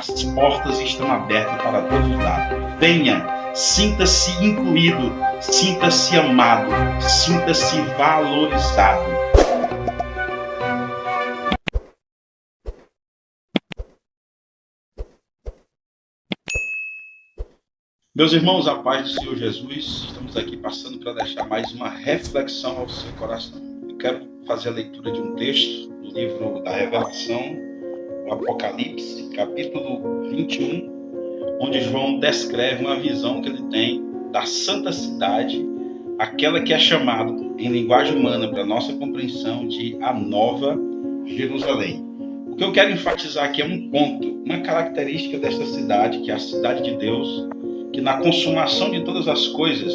as portas estão abertas para todos os lados. Venha, sinta-se incluído, sinta-se amado, sinta-se valorizado. Meus irmãos, a paz do Senhor Jesus, estamos aqui passando para deixar mais uma reflexão ao seu coração. Eu quero fazer a leitura de um texto do livro da Revelação, o Apocalipse, capítulo 21, onde João descreve uma visão que ele tem da santa cidade, aquela que é chamada, em linguagem humana, para nossa compreensão, de a Nova Jerusalém. O que eu quero enfatizar aqui é um ponto, uma característica desta cidade, que é a cidade de Deus, que na consumação de todas as coisas,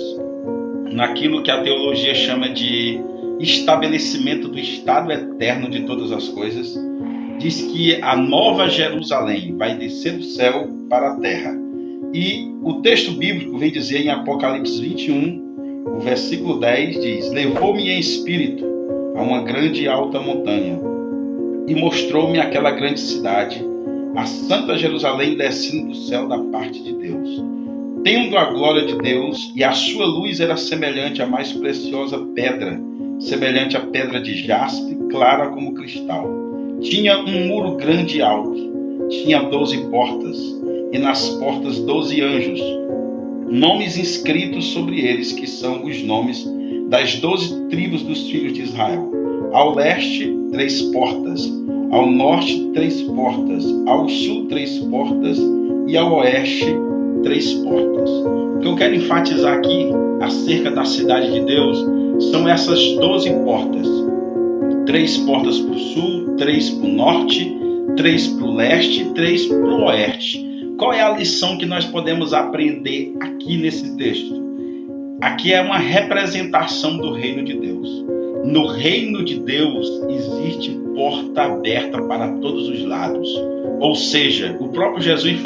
naquilo que a teologia chama de estabelecimento do estado eterno de todas as coisas, diz que a Nova Jerusalém vai descer do céu para a terra. E o texto bíblico vem dizer em Apocalipse 21, o versículo 10 diz: levou-me em espírito a uma grande e alta montanha e mostrou-me aquela grande cidade, a santa Jerusalém descendo do céu da parte de Deus, tendo a glória de Deus, e a sua luz era semelhante à mais preciosa pedra, semelhante à pedra de jaspe, clara como cristal. Tinha um muro grande e alto, tinha 12 portas, e nas portas 12 anjos, nomes inscritos sobre eles, que são os nomes das 12 tribos dos filhos de Israel. Ao leste, 3 portas, ao norte, 3 portas, ao sul, 3 portas, e ao oeste, 3 portas. O que eu quero enfatizar aqui acerca da cidade de Deus são essas 12 portas. 3 portas para o sul, 3 para o norte, 3 para o leste, 3 para o oeste. Qual é a lição que nós podemos aprender aqui nesse texto? Aqui é uma representação do reino de Deus. No reino de Deus existe porta aberta para todos os lados. Ou seja, o próprio Jesus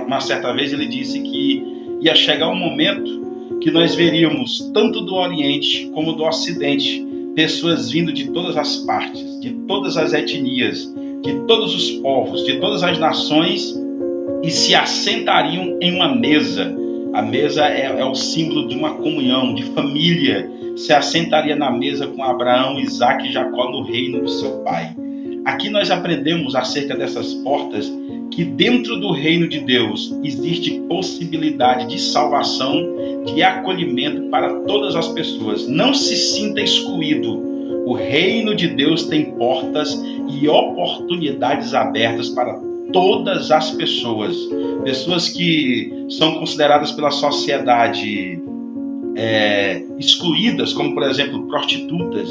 uma certa vez ele disse que ia chegar um momento que nós veríamos tanto do Oriente como do Ocidente pessoas vindo de todas as partes, de todas as etnias, de todos os povos, de todas as nações, e se assentariam em uma mesa. A mesa é o símbolo de uma comunhão, de família. Se assentaria na mesa com Abraão, Isaque e Jacó no reino do seu pai. Aqui nós aprendemos acerca dessas portas que dentro do reino de Deus existe possibilidade de salvação, de acolhimento para todas as pessoas. Não se sinta excluído. O reino de Deus tem portas e oportunidades abertas para todas as pessoas. Pessoas que são consideradas pela sociedade excluídas, como por exemplo prostitutas,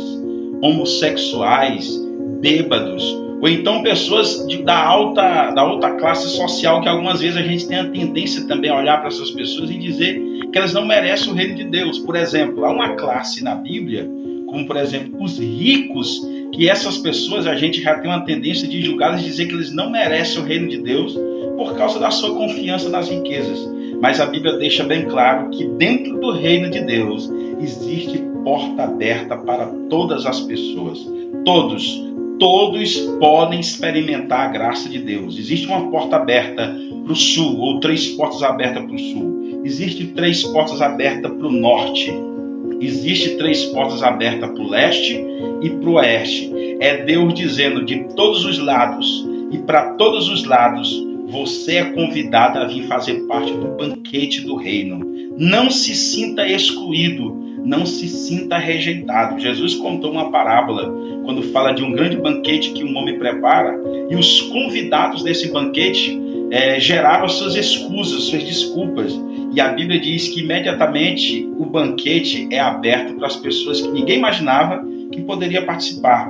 homossexuais, bêbados, ou então pessoas da alta classe social, que algumas vezes a gente tem a tendência também a olhar para essas pessoas e dizer que elas não merecem o reino de Deus. Por exemplo, há uma classe na Bíblia, como por exemplo os ricos, que essas pessoas a gente já tem uma tendência de julgá-las e dizer que eles não merecem o reino de Deus por causa da sua confiança nas riquezas. Mas a Bíblia deixa bem claro que dentro do reino de Deus existe porta aberta para todas as pessoas. Todos podem experimentar a graça de Deus. Existe uma porta aberta para o sul, ou 3 portas abertas para o sul. Existe 3 portas abertas para o norte. Existe 3 portas abertas para o leste e para o oeste. É Deus dizendo de todos os lados e para todos os lados, você é convidado a vir fazer parte do banquete do reino. Não se sinta excluído, não se sinta rejeitado. Jesus contou uma parábola quando fala de um grande banquete que um homem prepara, e os convidados desse banquete geraram as suas escusas, suas desculpas. E a Bíblia diz que imediatamente o banquete é aberto para as pessoas que ninguém imaginava que poderia participar.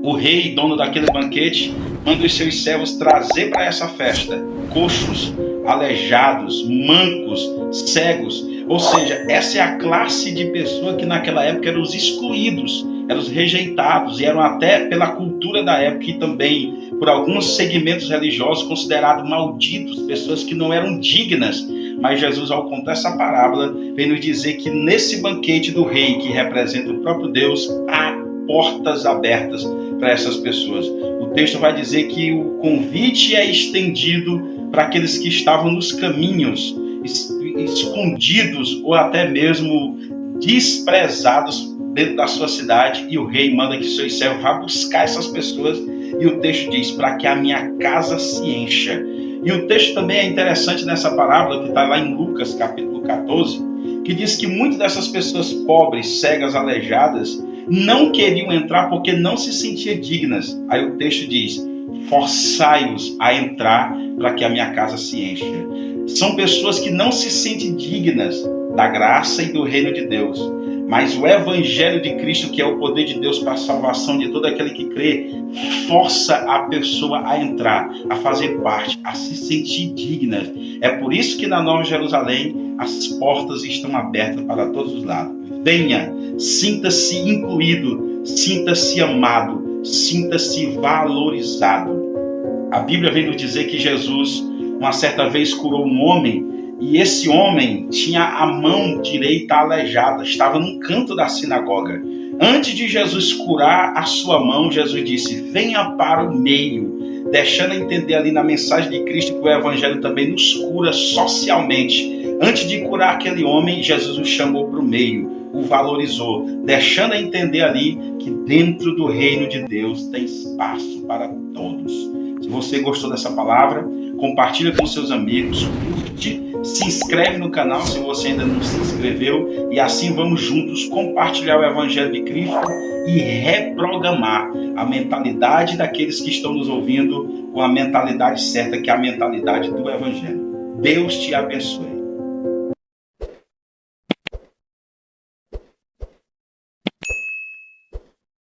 O rei, dono daquele banquete, manda os seus servos trazer para essa festa coxos, aleijados, mancos, cegos. Ou seja, essa é a classe de pessoa que naquela época eram os excluídos, eram os rejeitados, e eram até pela cultura da época e também por alguns segmentos religiosos considerados malditos, pessoas que não eram dignas. Mas Jesus, ao contar essa parábola, vem nos dizer que nesse banquete do rei, que representa o próprio Deus, há portas abertas para essas pessoas. O texto vai dizer que o convite é estendido para aqueles que estavam nos caminhos, escondidos ou até mesmo desprezados dentro da sua cidade, e o rei manda que seus servos vá buscar essas pessoas, e o texto diz, para que a minha casa se encha. E o texto também é interessante nessa parábola, que está lá em Lucas, capítulo 14, que diz que muitas dessas pessoas pobres, cegas, aleijadas, não queriam entrar porque não se sentiam dignas. Aí o texto diz, forçai-os a entrar para que a minha casa se encha. São pessoas que não se sentem dignas da graça e do reino de Deus. Mas o evangelho de Cristo, que é o poder de Deus para a salvação de todo aquele que crê, força a pessoa a entrar, a fazer parte, a se sentir digna. É por isso que na Nova Jerusalém as portas estão abertas para todos os lados. Venha, sinta-se incluído, sinta-se amado, sinta-se valorizado. A Bíblia vem nos dizer que Jesus, uma certa vez, curou um homem, e esse homem tinha a mão direita aleijada, estava num canto da sinagoga. Antes de Jesus curar a sua mão, Jesus disse, venha para o meio, deixando a entender ali na mensagem de Cristo que o evangelho também nos cura socialmente. Antes de curar aquele homem, Jesus o chamou para o meio, o valorizou, deixando a entender ali que dentro do reino de Deus tem espaço para todos. Se você gostou dessa palavra, compartilha com seus amigos, curte, se inscreve no canal se você ainda não se inscreveu, e assim vamos juntos compartilhar o Evangelho de Cristo e reprogramar a mentalidade daqueles que estão nos ouvindo com a mentalidade certa, que é a mentalidade do Evangelho. Deus te abençoe.